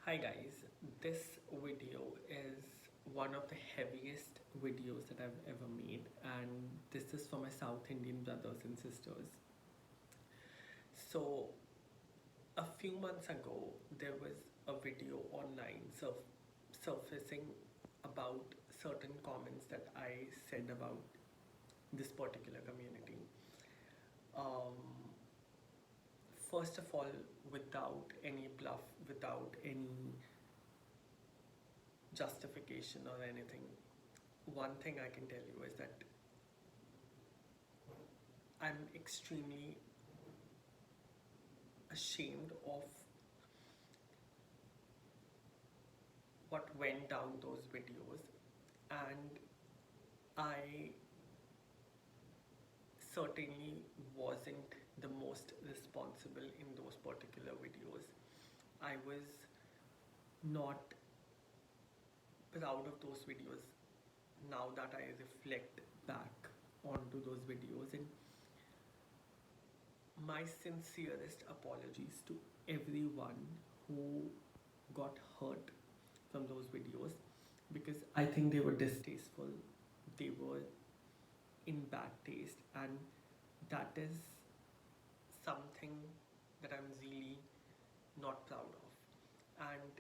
Hi guys, this video is one of the heaviest videos that I've ever made, and this is for my South Indian brothers and sisters. So, a few months ago, there was a video online surfacing about certain comments that I said about this particular community. Um, First of all, without any bluff, without any justification or anything, one thing I can tell you is that I'm extremely ashamed of what went down those videos, and I certainly wasn't the most responsible in those particular videos. I was not proud of those videos now that I reflect back onto those videos, and my sincerest apologies to everyone who got hurt from those videos, because I think they were distasteful, they were in bad taste, and that is something that I'm really not proud of. And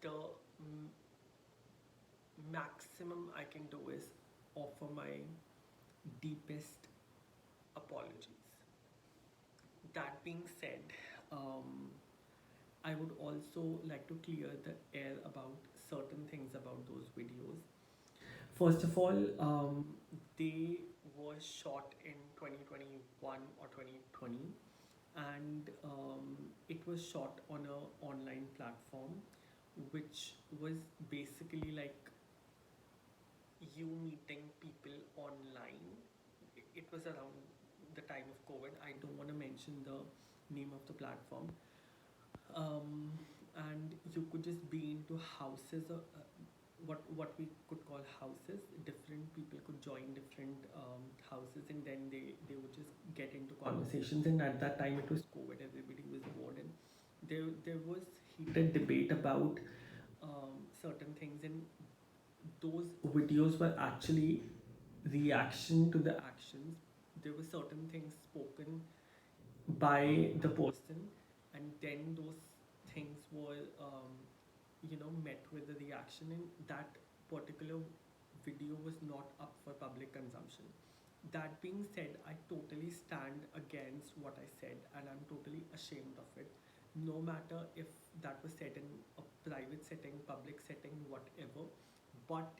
the maximum I can do is offer my deepest apologies. That being said, um, I would also like to clear the air about certain things about those videos. First of all, they were shot in 2021 or 2020, and it was shot on a online platform, which was basically like you meeting people online. It was around the time of COVID. I don't want to mention the name of the platform. And you could just be into houses, or what we could call houses. Different people could join different houses, and then they would just get into conversations. And at that time, it was COVID. Everybody was bored, and there was heated debate about certain things, and those videos were actually reaction to the actions. There were certain things spoken by the person, and then those things were met with the reaction, and that particular video was not up for public consumption. That being said, I totally stand against what I said, and I'm totally ashamed of it. No matter if that was said in a private setting, public setting, whatever, but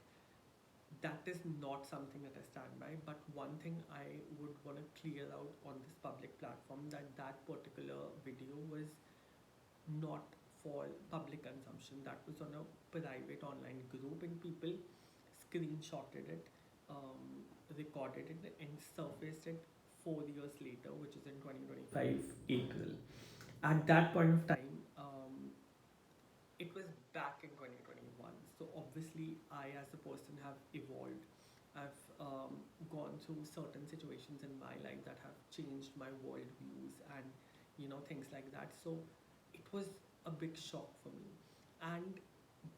that is not something that I stand by. But one thing I would want to clear out on this public platform, that that particular video was not for public consumption. That was on a private online group, and people screenshotted it, recorded it, and surfaced it 4 years later, which is in 2025 April. At that point of time, it was back in 2021. So obviously, I as a person have evolved. I've gone through certain situations in my life that have changed my world views, and things like that. So it was a big shock for me, and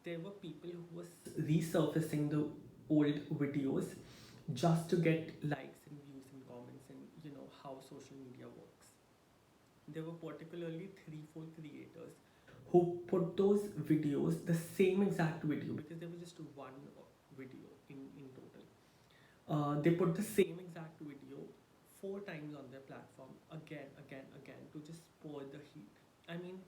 there were people who was resurfacing the old videos just to get likes and views and comments, and how social media works. There were particularly 3 4 creators who put those videos, the same exact video, because there was just one video in total. They put the same exact video 4 times on their platform, again to just pour the heat. I mean,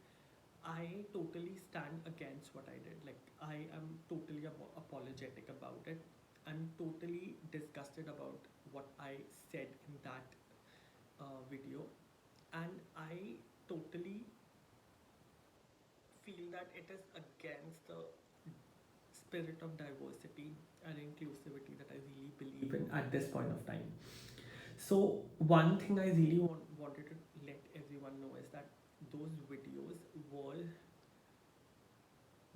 I totally stand against what I did. Like, I am totally apologetic about it. I'm totally disgusted about what I said in that video, and I totally feel that it is against the spirit of diversity and inclusivity that I really believe in at this point of time. So, one thing I really wanted to let everyone know is that those videos were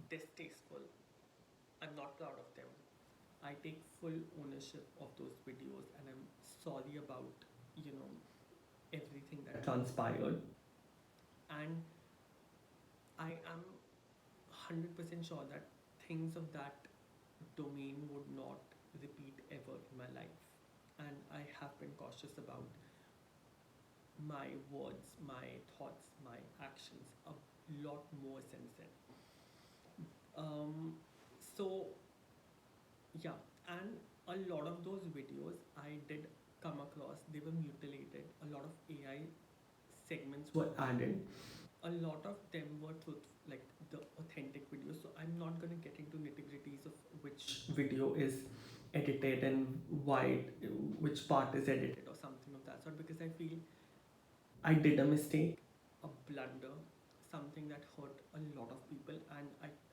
distasteful. I'm not proud of them. I take full ownership of those videos, and I'm sorry about, you know, everything that transpired. And I am 100% sure that things of that domain would not repeat ever in my life. And I have been cautious about my words, my thoughts, my actions a lot more since then. Um, so, yeah, and a lot of those videos I did come across, they were mutilated. A lot of AI segments were added. A lot of them were truth, like the authentic videos. So I'm not gonna get into nitty gritties of which video is edited and why, which part is edited or something of that sort, because I feel I did a mistake, a blunder, something that hurt a lot of people, and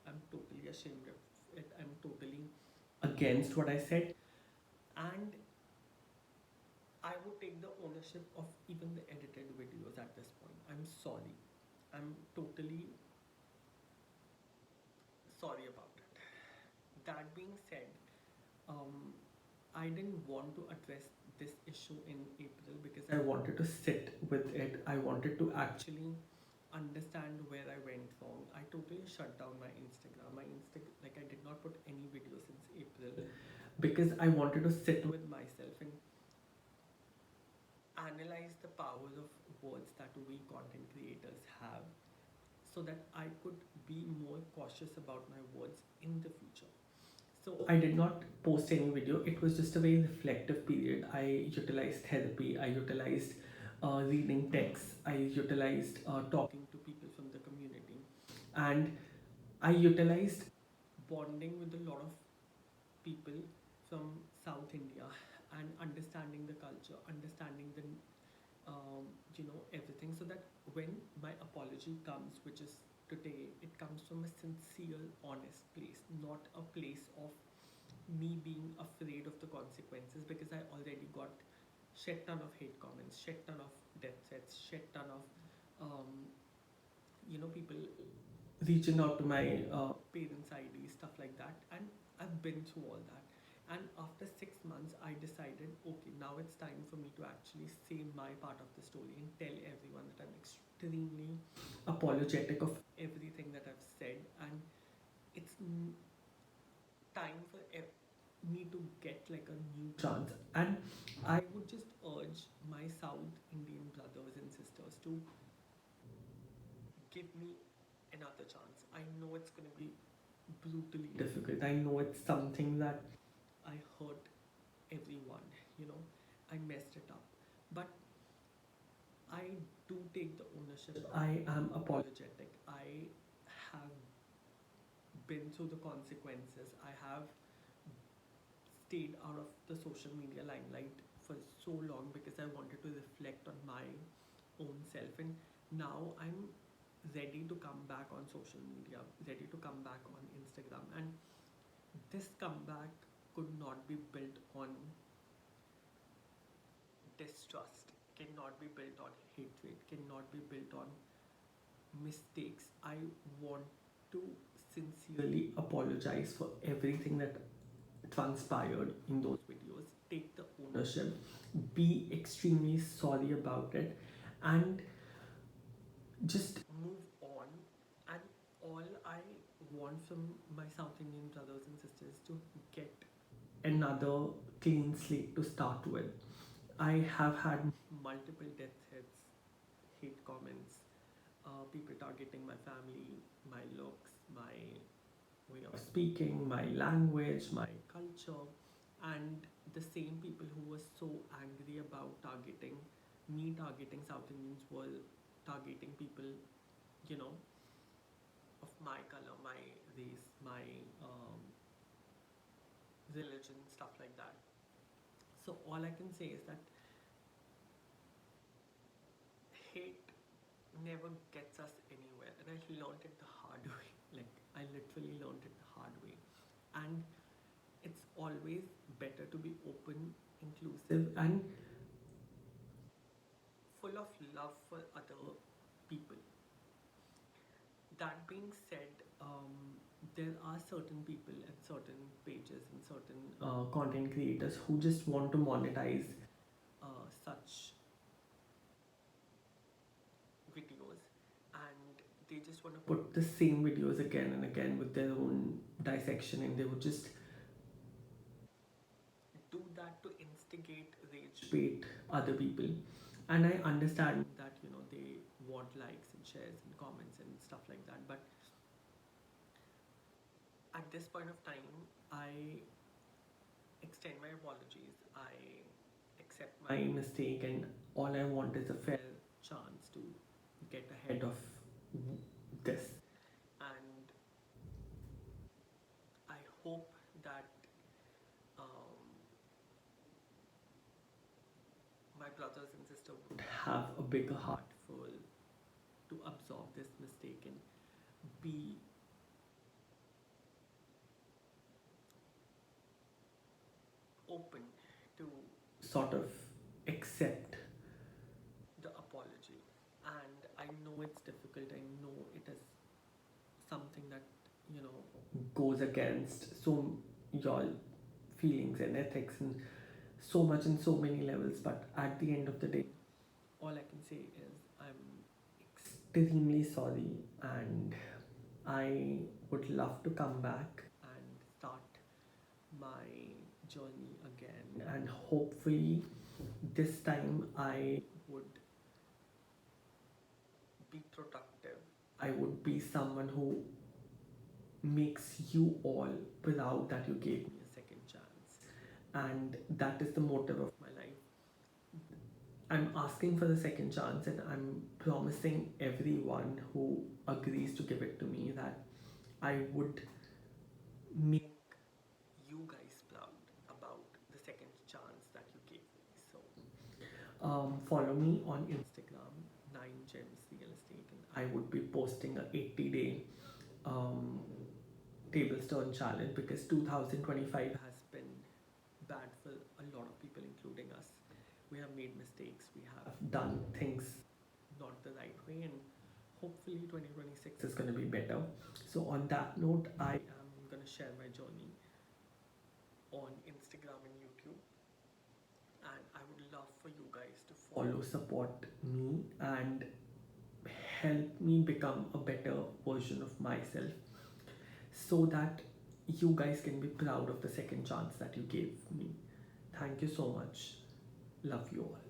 I'm totally ashamed of it. I'm totally against what I said, and I would take the ownership of even the edited videos at this point. I'm sorry. I'm totally sorry about it. That being said, um, I didn't want to address this issue in April because I wanted to sit with it. I wanted to actually understand where I went wrong. I totally shut down my Instagram. Like I did not put any videos since April because I wanted to sit with myself and analyze the powers of words that we content creators have so that I could be more cautious about my words in the future. So I did not post any video. It was just a very reflective period. I utilized therapy. I utilized reading texts. I utilized talking to people from the community, and I utilized bonding with a lot of people from South India and understanding the culture, understanding the everything, so that when my apology comes, which is today, it comes from a sincere, honest place, not a place of me being afraid of the consequences, because I already got shit ton of hate comments, shit ton of death threats, shit ton of people reaching out to my parents' ID, stuff like that, and I've been through all that. And after 6 months, I decided, okay, now it's time for me to actually say my part of the story and tell everyone that I'm extremely apologetic of everything that I've said, and it's time for me to get like a new chance. And I would just urge my South Indian brothers and sisters to give me another chance. I know it's going to be brutally difficult. I know it's something that I hurt everyone, you know, I messed it up. But I do take the ownership. I am apologetic. I have been through the consequences. I have stayed out of the social media limelight for so long because I wanted to reflect on my own self. And now I'm ready to come back on social media, ready to come back on Instagram. And this comeback could not be built on distrust, cannot be built on hatred, cannot be built on mistakes. I want to sincerely apologize for everything that transpired in those videos. Take the ownership, be extremely sorry about it, and just move on. And all I want from my South Indian brothers and sisters to get another clean slate to start with. I have had multiple death threats, hate comments, people targeting my family, my looks, my way of speaking, my language, my culture, and the same people who were so angry about targeting South Indians were targeting people, you know, of my color, my race, my religion, stuff like that. So all I can say is that hate never gets us anywhere, and I learned it the hard way. Like I literally learned it the hard way, and it's always better to be open, inclusive, and full of love for other people. That being said, there are certain people and certain pages and certain content creators who just want to monetize such videos, and they just just want to put the same videos again and again with their own dissection, and they would just do that to instigate rage bait other people. And I understand that they want likes and shares and comments and stuff like that, but at this point of time, I extend my apologies. I accept my mistake, and all I want is a fair chance to get ahead of this. And I hope that um, my brothers and sisters would have a bigger heart for to absorb this mistake and be open to sort of accept the apology. And I know it's difficult. I know it is something that goes against so your feelings and ethics and so much in so many levels. But at the end of the day, all I can say is I'm extremely sorry, and I would love to come back and start my journey again. And hopefully, this time I would be productive. I would be someone who makes you all proud that you gave me a second chance. And that is the motive of my life. I'm asking for the second chance, and I'm promising everyone who agrees to give it to me that I would make you guys proud about the second chance that you gave me. So, follow me on Instagram, 9gems real estate, and I would be posting a 80-day um, table stone challenge, because 2025 has been bad for a lot of people, including us. We have made mistakes, we have done things not the right way, and hopefully 2026 is going to be better. So, on that note, I am going to share my journey on Instagram and YouTube, and I would love for you guys to follow, support me, and help me become a better version of myself, so that you guys can be proud of the second chance that you gave me. Thank you so much. Love you all.